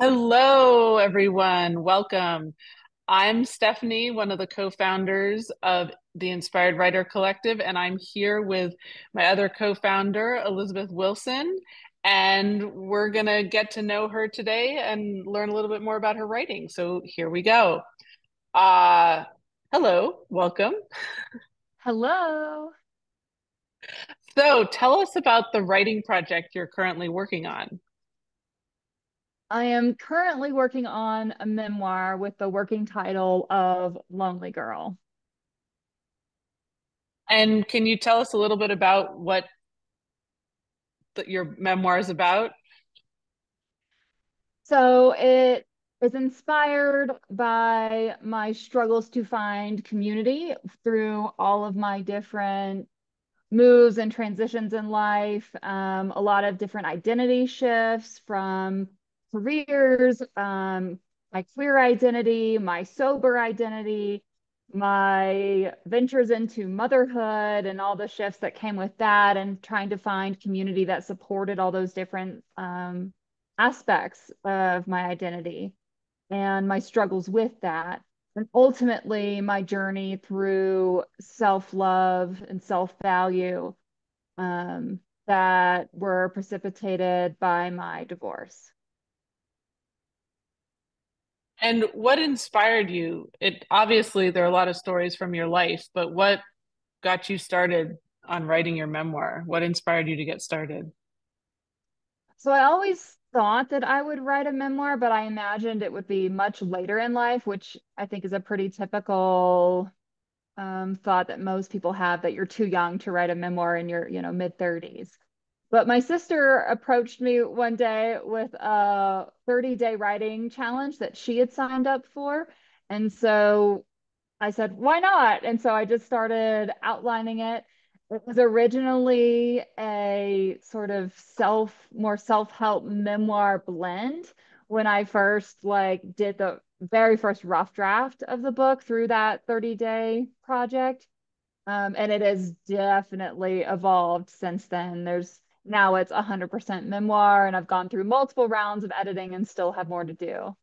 Hello, everyone. Welcome. I'm Stephanie, one of the co-founders of the Inspired Writer Collective, and I'm here with my other co-founder, Elizabeth Wilson, and we're gonna get to know her today and learn a little bit more about her writing. So here we go. Uh, Hello, welcome. Hello. So tell us about the writing project you're currently working on. I am currently working on a memoir with the working title of Lonely Girl. And can you tell us a little bit about what your memoir is about? So it is inspired by my struggles to find community through all of my different moves and transitions in life, a lot of different identity shifts from careers, my queer identity, my sober identity, my ventures into motherhood, and all the shifts that came with that, and trying to find community that supported all those different aspects of my identity and my struggles with that. And ultimately, my journey through self love and self value that were precipitated by my divorce. And what inspired you? It obviously there are a lot of stories from your life, but what got you started on writing your memoir? What inspired you to get started? So I always thought that I would write a memoir, but I imagined it would be much later in life, which I think is a pretty typical thought that most people have, that you're too young to write a memoir in your, mid 30s. But my sister approached me one day with a 30-day writing challenge that she had signed up for. And so I said, why not? And so I just started outlining it. It was originally a sort of more self-help memoir blend when I first did the very first rough draft of the book through that 30-day project. And it has definitely evolved since then. Now it's 100% memoir, and I've gone through multiple rounds of editing and still have more to do.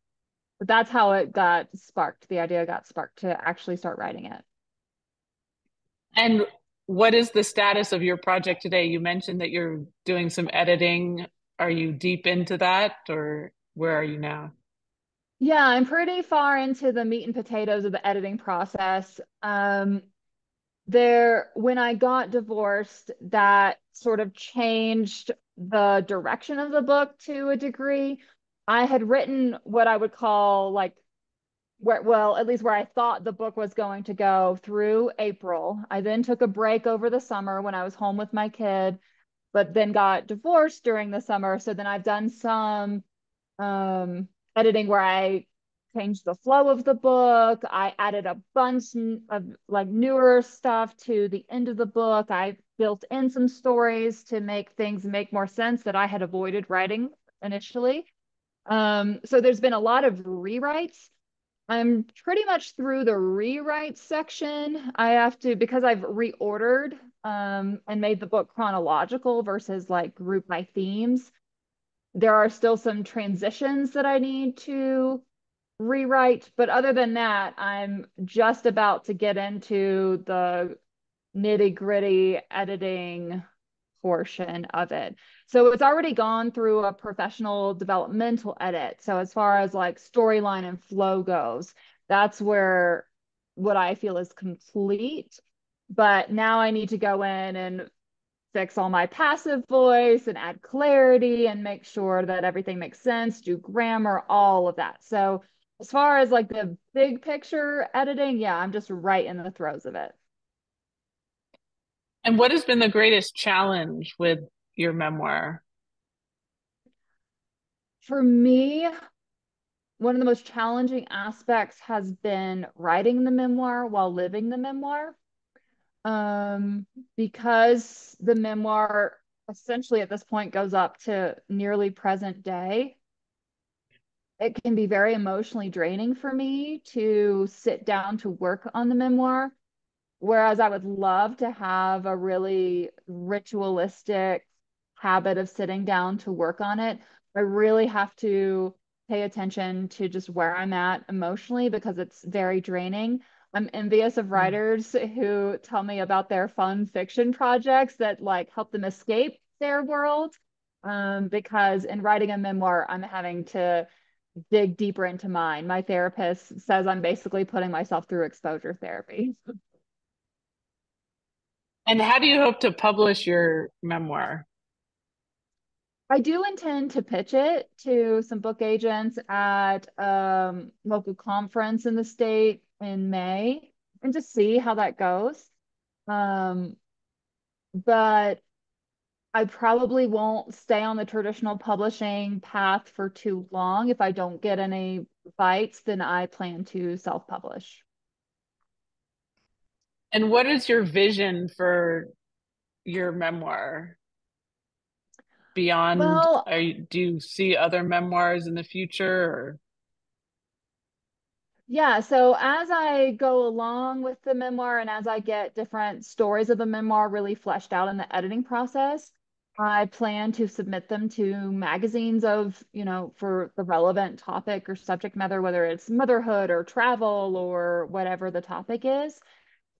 But that's how it got sparked. The idea got sparked to actually start writing it. And what is the status of your project today? You mentioned that you're doing some editing. Are you deep into that, or where are you now? Yeah, I'm pretty far into the meat and potatoes of the editing process. When I got divorced, that sort of changed the direction of the book to a degree. I had written what I would call at least where I thought the book was going to go through April. I then took a break over the summer when I was home with my kid, but then got divorced during the summer. So then I've done some um, editing where I changed the flow of the book. I added a bunch of newer stuff to the end of the book. I built in some stories to make things make more sense that I had avoided writing initially. So there's been a lot of rewrites. I'm pretty much through the rewrite section. I have to, because I've reordered and made the book chronological versus group by themes. There are still some transitions that I need to rewrite, but other than that, I'm just about to get into the nitty-gritty editing portion of it. So it's already gone through a professional developmental edit. So as far as storyline and flow goes, that's where what I feel is complete. But now I need to go in and fix all my passive voice and add clarity and make sure that everything makes sense, do grammar, all of that. So as far as the big picture editing, yeah, I'm just right in the throes of it. And what has been the greatest challenge with your memoir? For me, one of the most challenging aspects has been writing the memoir while living the memoir. Um, because the memoir essentially at this point goes up to nearly present day, it can be very emotionally draining for me to sit down to work on the memoir. Whereas I would love to have a really ritualistic habit of sitting down to work on it, I really have to pay attention to just where I'm at emotionally because it's very draining. I'm envious of Mm. writers who tell me about their fun fiction projects that like help them escape their world. Because in writing a memoir, I'm having to dig deeper into mine. My therapist says I'm basically putting myself through exposure therapy. And how do you hope to publish your memoir? I do intend to pitch it to some book agents at local conference in the state in May and just see how that goes. Um, but I probably won't stay on the traditional publishing path for too long. If I don't get any bites, then I plan to self-publish. And what is your vision for your memoir beyond? Well, Do you see other memoirs in the future? Or yeah, so as I go along with the memoir and as I get different stories of the memoir really fleshed out in the editing process, I plan to submit them to magazines of, for the relevant topic or subject matter, whether it's motherhood or travel or whatever the topic is.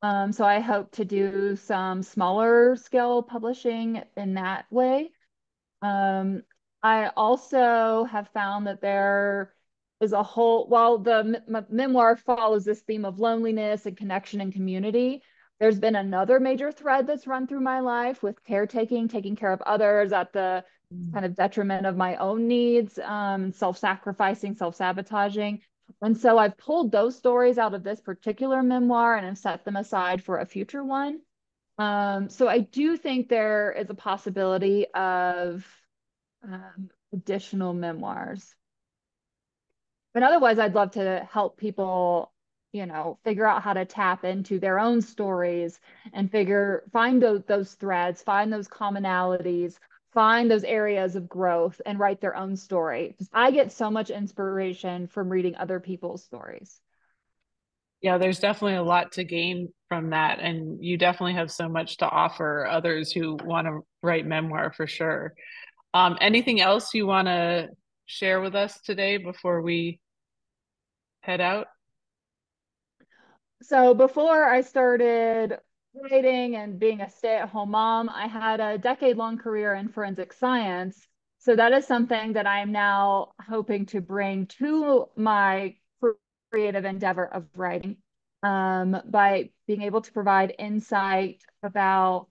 So I hope to do some smaller scale publishing in that way. Um, I also have found that there is a whole, while the memoir follows this theme of loneliness and connection and community, there's been another major thread that's run through my life with caretaking, taking care of others at the kind of detriment of my own needs, self-sacrificing, self-sabotaging. And so I've pulled those stories out of this particular memoir and have set them aside for a future one. So I do think there is a possibility of additional memoirs. But otherwise, I'd love to help people, figure out how to tap into their own stories and find those threads, find those commonalities, find those areas of growth and write their own story. 'Cause I get so much inspiration from reading other people's stories. yeah, there's definitely a lot to gain from that. And you definitely have so much to offer others who want to write memoir for sure. Anything else you want to share with us today before we head out? So before I started writing and being a stay-at-home mom, I had a decade-long career in forensic science. So that is something that I am now hoping to bring to my creative endeavor of writing, by being able to provide insight about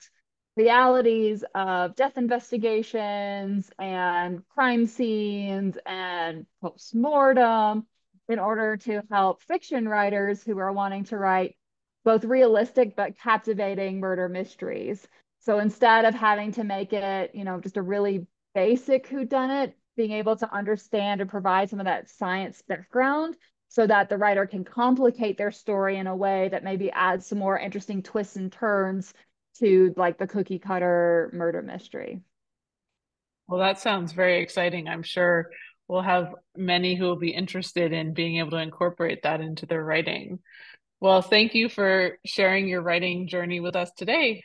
realities of death investigations and crime scenes and postmortem in order to help fiction writers who are wanting to write both realistic but captivating murder mysteries. So instead of having to make it, just a really basic whodunit, being able to understand and provide some of that science background so that the writer can complicate their story in a way that maybe adds some more interesting twists and turns to like the cookie cutter murder mystery. Well, that sounds very exciting. I'm sure we'll have many who will be interested in being able to incorporate that into their writing. Well, thank you for sharing your writing journey with us today.